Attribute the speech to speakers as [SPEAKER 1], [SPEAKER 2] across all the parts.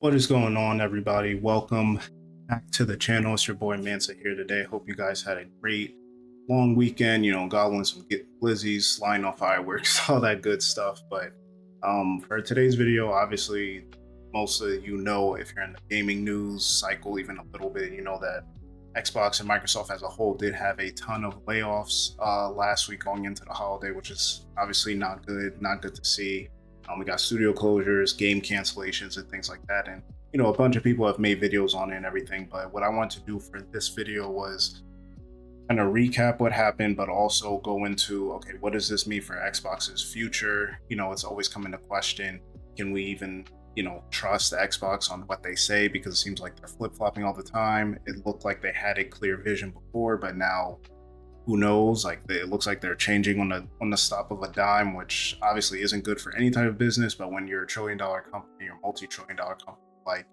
[SPEAKER 1] What is going on, everybody? Welcome back to the channel. It's your boy Mansa here today. Hope you guys had a great long weekend, gobbling some glizzies, flying off fireworks, all that good stuff. But for today's video, obviously, most of you know, if you're in the gaming news cycle even a little bit, you know that Xbox and Microsoft as a whole did have a ton of layoffs last week going into the holiday, which is obviously not good to see. We got studio closures, game cancellations, and things like that. And, a bunch of people have made videos on it and everything. But what I wanted to do for this video was kind of recap what happened, but also go into, okay, what does this mean for Xbox's future? It's always come into question. Can we even, trust Xbox on what they say? Because it seems like they're flip flopping all the time. It looked like they had a clear vision before, but now who knows? Like it looks like they're changing on the stop of a dime, which obviously isn't good for any type of business. But when you're a trillion-dollar company or multi-trillion-dollar company like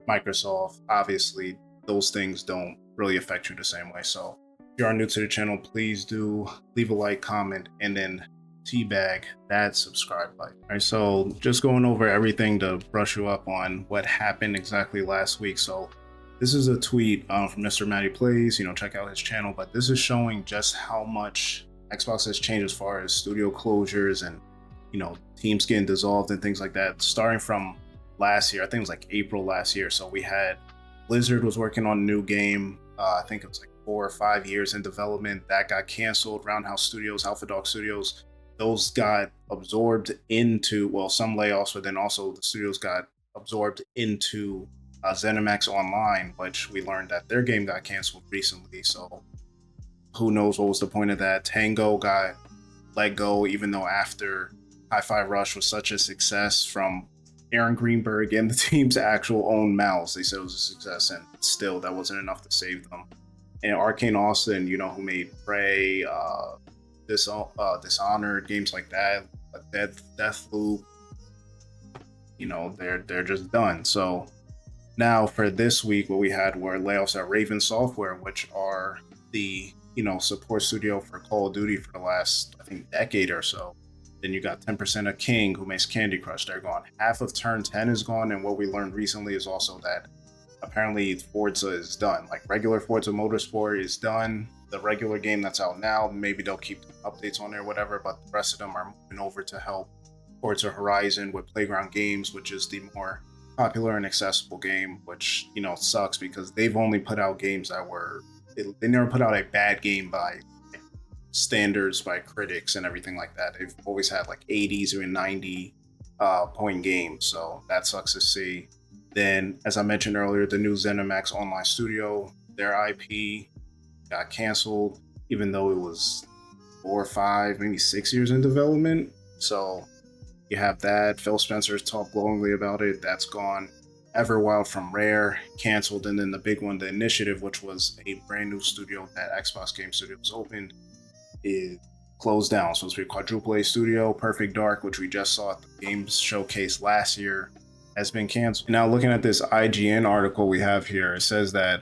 [SPEAKER 1] Microsoft, obviously those things don't really affect you the same way. So if you are new to the channel, please do leave a like, comment, and then teabag that subscribe button. All right, so just going over everything to brush you up on what happened exactly last week. So this is a tweet from Mr. Matty Plays. Check out his channel. But this is showing just how much Xbox has changed as far as studio closures and teams getting dissolved and things like that. Starting from last year, I think it was like April last year. So we had Blizzard was working on a new game. I think it was like 4 or 5 years in development. That got canceled. Roundhouse Studios, Alpha Dog Studios, those got absorbed into, well, some layoffs, but then also the studios got absorbed into ZeniMax Online, which we learned that their game got canceled recently. So who knows what was the point of that? Tango got let go, even though after Hi-Fi Rush was such a success from Aaron Greenberg and the team's actual own mouths. They said it was a success, and still that wasn't enough to save them. And Arcane Austin, who made Prey, Dishonored, games like that, Deathloop, they're just done. So now for this week, what we had were layoffs at Raven Software, which are the support studio for Call of Duty for the last, I think, decade or so. Then you got 10% of King, who makes Candy Crush. They're gone. Half of Turn 10 is gone, and what we learned recently is also that apparently Forza is done. Like regular Forza Motorsport is done. The regular game that's out now, maybe they'll keep updates on there, whatever. But the rest of them are moving over to help Forza Horizon with Playground Games, which is the more popular and accessible game, which sucks because they've only put out games that were they never put out a bad game by standards by critics and everything like that. They've always had like 80s or 90 point games, so that sucks to see. Then, as I mentioned earlier, the new ZeniMax Online Studio, their IP got canceled, even though it was 4 or 5, maybe 6 years in development. So you have that. Phil Spencer's talked glowingly about it. That's gone. Everwild from Rare canceled, and then the big one, The Initiative, which was a brand new studio that Xbox Game Studios opened, is closed down. So it's a quadruple A studio. Perfect Dark, which we just saw at the Games Showcase last year, has been canceled. Now, looking at this IGN article we have here, it says that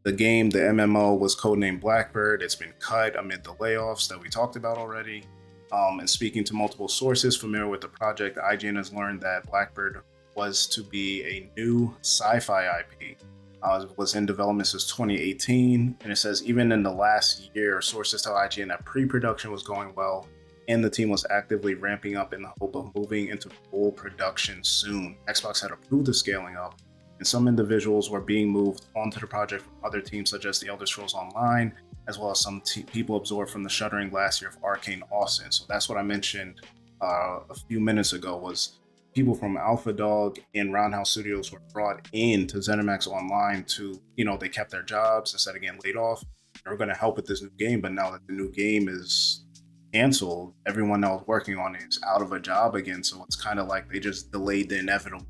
[SPEAKER 1] the game, the MMO, was codenamed Blackbird. It's been cut amid the layoffs that we talked about already. And speaking to multiple sources familiar with the project, IGN has learned that Blackbird was to be a new sci-fi IP. It was in development since 2018, and it says even in the last year, sources tell IGN that pre-production was going well, and the team was actively ramping up in the hope of moving into full production soon. Xbox had approved the scaling up, and some individuals were being moved onto the project from other teams such as The Elder Scrolls Online, as well as some people absorbed from the shuttering last year of Arcane Austin. So that's what I mentioned a few minutes ago, was people from Alpha Dog and Roundhouse Studios were brought in to ZeniMax Online to, they kept their jobs instead of getting laid off. They were going to help with this new game, but now that the new game is canceled, everyone that was working on it is out of a job again. So it's kind of like they just delayed the inevitable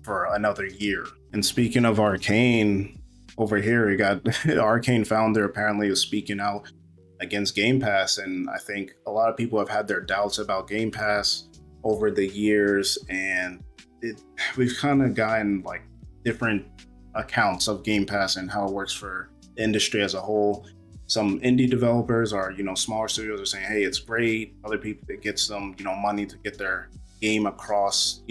[SPEAKER 1] for another year. And speaking of Arcane, over here, we got Arcane founder apparently is speaking out against Game Pass, and I think a lot of people have had their doubts about Game Pass over the years, and we've kind of gotten like different accounts of Game Pass and how it works for the industry as a whole. Some indie developers are, smaller studios are saying, hey, it's great. Other people, it gets them, money to get their game across,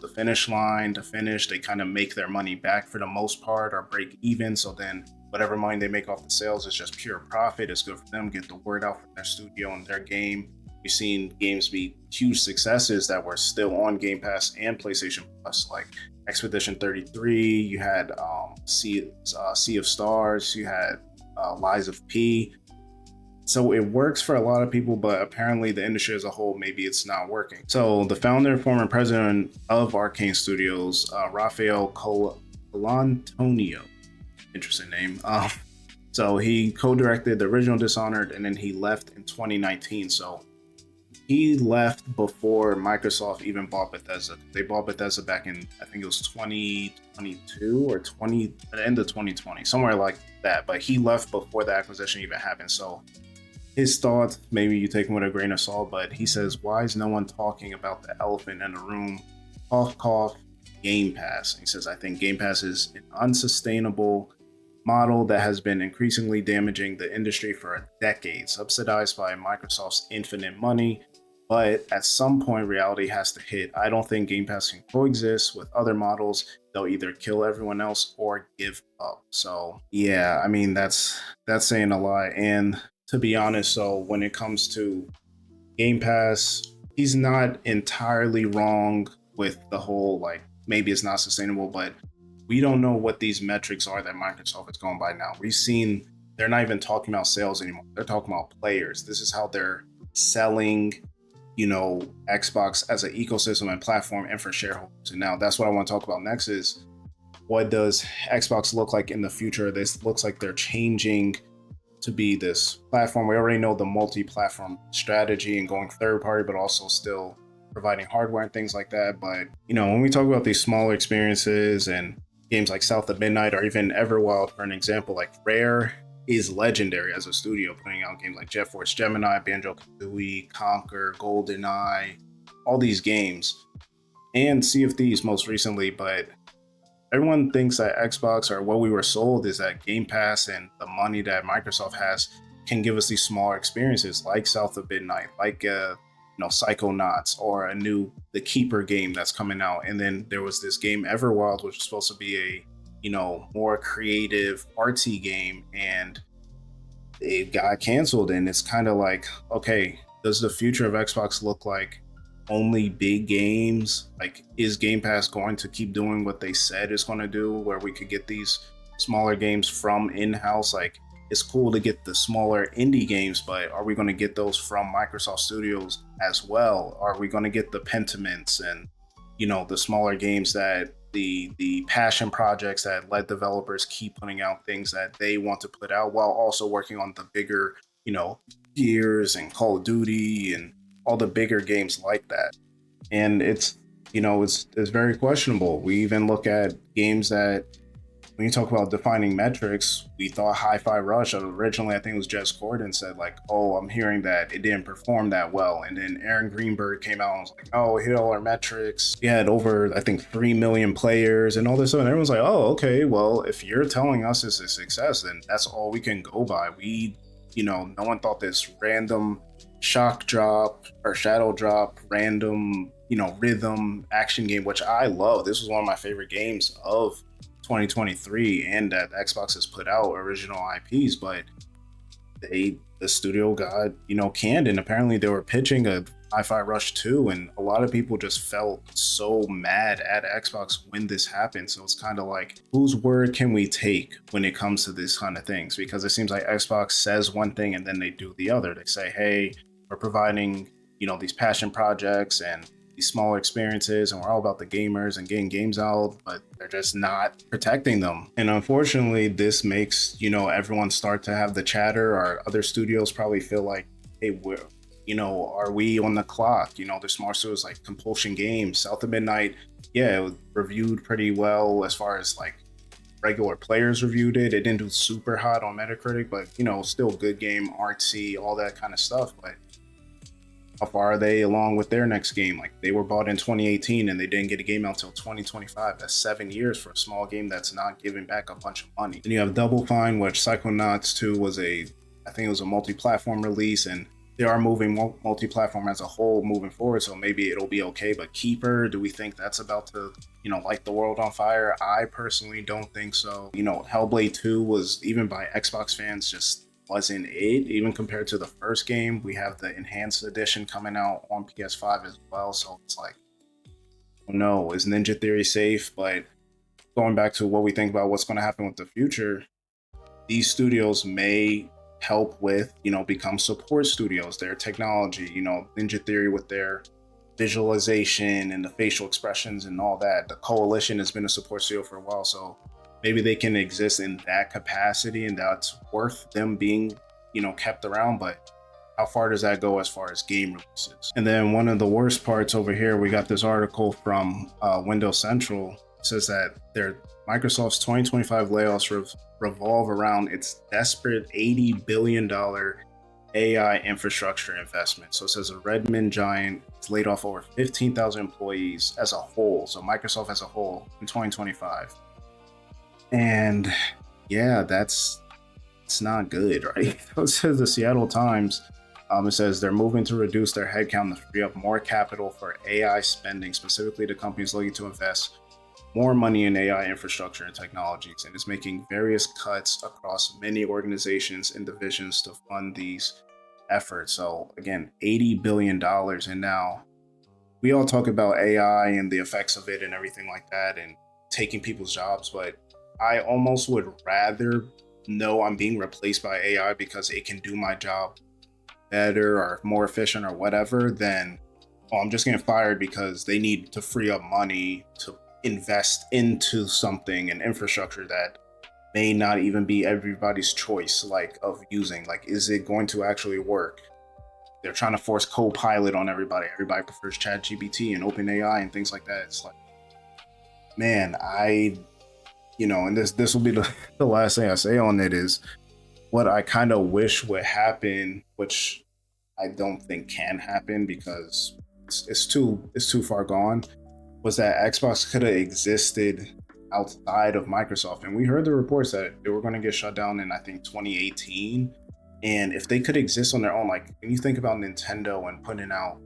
[SPEAKER 1] the finish line to finish. They kind of make their money back for the most part or break even. So then whatever money they make off the sales is just pure profit. It's good for them, get the word out for their studio and their game. We've seen games be huge successes that were still on Game Pass and PlayStation Plus, like Expedition 33. You had Sea of Stars. You had Lies of P. So it works for a lot of people, but apparently the industry as a whole, maybe it's not working. So the founder, former president of Arcane Studios, Rafael Colantonio, interesting name. So he co-directed the original Dishonored, and then he left in 2019. So he left before Microsoft even bought Bethesda. They bought Bethesda back in, I think it was 2022 or at the end of 2020, somewhere like that. But he left before the acquisition even happened. So his thoughts, maybe you take them with a grain of salt, but he says, why is no one talking about the elephant in the room? Cough, cough, Game Pass. He says, I think Game Pass is an unsustainable model that has been increasingly damaging the industry for a decade, subsidized by Microsoft's infinite money. But at some point, reality has to hit. I don't think Game Pass can coexist with other models. They'll either kill everyone else or give up. So yeah, I mean, that's saying a lot. And to be honest, so when it comes to Game Pass, he's not entirely wrong with the whole, like, maybe it's not sustainable, but we don't know what these metrics are that Microsoft is going by now. We've seen they're not even talking about sales anymore. They're talking about players. This is how they're selling, Xbox as an ecosystem and platform and for shareholders. And now that's what I want to talk about next is, what does Xbox look like in the future? This looks like they're changing to be this platform. We already know the multi-platform strategy and going third party, but also still providing hardware and things like that. But when we talk about these smaller experiences and games like South of Midnight or even Everwild, for an example, like Rare is legendary as a studio, putting out games like Jet Force Gemini, Banjo-Kazooie, Conquer, GoldenEye, all these games, and Sea of Thieves most recently. But everyone thinks that Xbox, or what we were sold, is that Game Pass and the money that Microsoft has can give us these smaller experiences like South of Midnight, like Psychonauts, or the Keeper game that's coming out. And then there was this game Everwild, which was supposed to be a more creative artsy game, and it got canceled. And it's kind of like, okay, does the future of Xbox look like only big games? Like, is Game Pass going to keep doing what they said it's going to do, where we could get these smaller games from in-house? Like, it's cool to get the smaller indie games, but are we going to get those from Microsoft Studios as well? Are we going to get the Pentiments and the smaller games, that the passion projects that let developers keep putting out things that they want to put out, while also working on the bigger Gears and Call of Duty and all the bigger games like that? And it's very questionable. We even look at games that, when you talk about defining metrics, we thought Hi-Fi Rush, originally I think it was Jess Gordon, said like, oh, I'm hearing that it didn't perform that well. And then Aaron Greenberg came out and was like, oh, it hit all our metrics. We had over, I think, 3 million players and all this stuff. And everyone's like, oh, okay, well, if you're telling us it's a success, then that's all we can go by. No one thought this random shock drop or shadow drop, random, rhythm action game, which I love. This was one of my favorite games of 2023 and that Xbox has put out, original IPs, but the studio got canned, and apparently they were pitching a Hi-Fi Rush 2, and a lot of people just felt so mad at Xbox when this happened. So it's kind of like, whose word can we take when it comes to these kind of things? Because it seems like Xbox says one thing and then they do the other. They say, hey, we're providing these passion projects and these smaller experiences, and we're all about the gamers and getting games out, but they're just not protecting them. And unfortunately, this makes everyone start to have the chatter, or other studios probably feel like, hey, are we on the clock? There's small studios like Compulsion Games, South of Midnight, it was reviewed pretty well as far as like regular players reviewed it. It didn't do super hot on Metacritic, but still a good game, artsy, all that kind of stuff. But how far are they along with their next game? Like, they were bought in 2018 and they didn't get a game out until 2025. That's 7 years for a small game that's not giving back a bunch of money. Then you have Double Fine, which Psychonauts 2 was I think it was a multi-platform release, and they are moving multi-platform as a whole moving forward, so maybe it'll be okay. But Keeper, do we think that's about to, light the world on fire? I personally don't think so. Hellblade 2 was, even by Xbox fans, just wasn't it, even compared to the first game. We have the enhanced edition coming out on PS5 as well, so it's like, no, is Ninja Theory safe? But going back to what we think about what's going to happen with the future, these studios may help with, become support studios, their technology, Ninja Theory with their visualization and the facial expressions and all that. The Coalition has been a support studio for a while, so maybe they can exist in that capacity, and that's worth them being, kept around. But how far does that go as far as game releases? And then one of the worst parts over here, we got this article from Windows Central. It says that Microsoft's 2025 layoffs revolve around its desperate $80 billion AI infrastructure investment. So it says a Redmond giant has laid off over 15,000 employees as a whole. So Microsoft as a whole in 2025. And yeah, it's not good, right? It says the Seattle Times, it says they're moving to reduce their headcount to free up more capital for AI spending, specifically to companies looking to invest more money in AI infrastructure and technologies, and is making various cuts across many organizations and divisions to fund these efforts. So again, $80 billion. And now we all talk about AI and the effects of it and everything like that and taking people's jobs, but I almost would rather know I'm being replaced by AI because it can do my job better or more efficient or whatever than, oh, I'm just getting fired because they need to free up money to invest into something and infrastructure that may not even be everybody's choice, like, of using. Like, is it going to actually work? They're trying to force Copilot on everybody. Everybody prefers ChatGPT and OpenAI and things like that. It's like, man, and this will be the last thing I say on it, is what I kind of wish would happen, which I don't think can happen because it's too far gone, was that Xbox could have existed outside of Microsoft. And we heard the reports that they were going to get shut down in, I think, 2018. And if they could exist on their own, like when you think about Nintendo and putting out,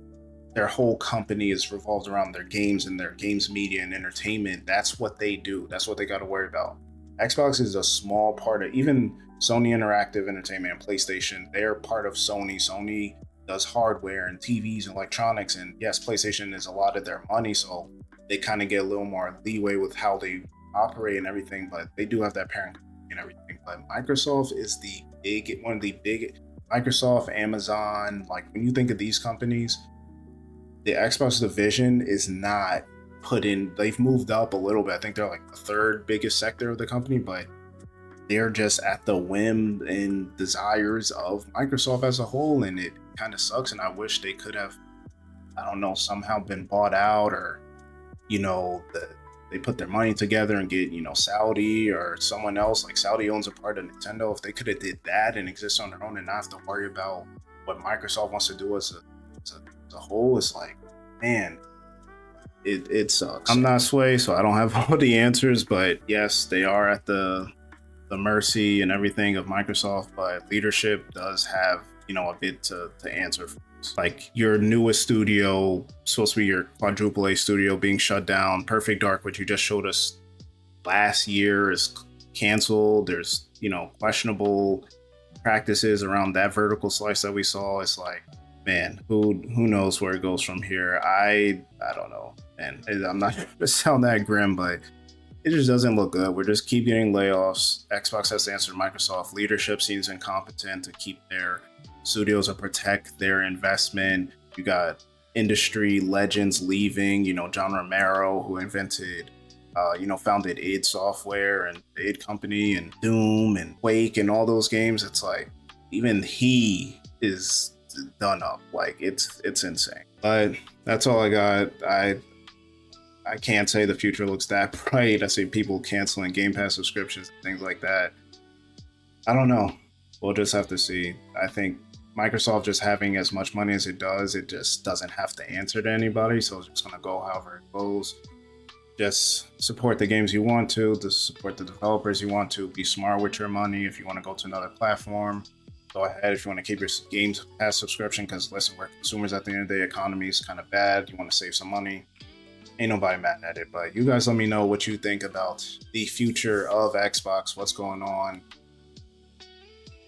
[SPEAKER 1] their whole company is revolved around their games and their games media and entertainment. That's what they do. That's what they got to worry about. Xbox is a small part of, even Sony Interactive Entertainment and PlayStation, they're part of Sony. Sony does hardware and TVs and electronics. And yes, PlayStation is a lot of their money, so they kind of get a little more leeway with how they operate and everything, but they do have that parent and everything. But Microsoft is one of the big, Microsoft, Amazon, like when you think of these companies, the Xbox division is not put in, they've moved up a little bit. I think they're like the third biggest sector of the company, but they're just at the whim and desires of Microsoft as a whole. And it kind of sucks. And I wish they could have, I don't know, somehow been bought out, or, they put their money together and get, Saudi or someone else. Like Saudi owns a part of Nintendo. If they could have did that and exist on their own and not have to worry about what Microsoft wants to do as a whole, is like, man, it sucks. I'm not Sway, so I don't have all the answers, but yes, they are at the mercy and everything of Microsoft, but leadership does have, a bit to answer for. Like your newest studio, supposed to be your quadruple A studio, being shut down. Perfect Dark, which you just showed us last year, is canceled. There's, questionable practices around that vertical slice that we saw. It's like, man, who knows where it goes from here? I don't know, and I'm not trying to sound that grim, but it just doesn't look good. We're just keep getting layoffs. Xbox has to answer to Microsoft. Leadership seems incompetent to keep their studios or protect their investment. You got industry legends leaving, John Romero, who invented, founded id Software and the id Company and Doom and Quake and all those games. It's like, even he is done up. Like it's insane. But that's all I got. I can't say the future looks that bright. I see people canceling Game Pass subscriptions and things like that. I don't know. We'll just have to see. I think Microsoft just having as much money as it does, it just doesn't have to answer to anybody. So it's just going to go however it goes. Just support the games you want to support the developers you want to. Be smart with your money. If you want to go to another platform, go ahead if you want to keep your Games Pass subscription, because listen, we're consumers at the end of the day. Economy is kind of bad. You want to save some money. Ain't nobody mad at it, but you guys let me know what you think about the future of Xbox. What's going on?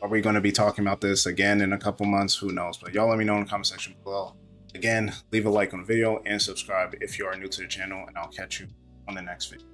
[SPEAKER 1] Are we going to be talking about this again in a couple months? Who knows? But y'all let me know in the comment section below. Again, leave a like on the video and subscribe if you are new to the channel, and I'll catch you on the next video.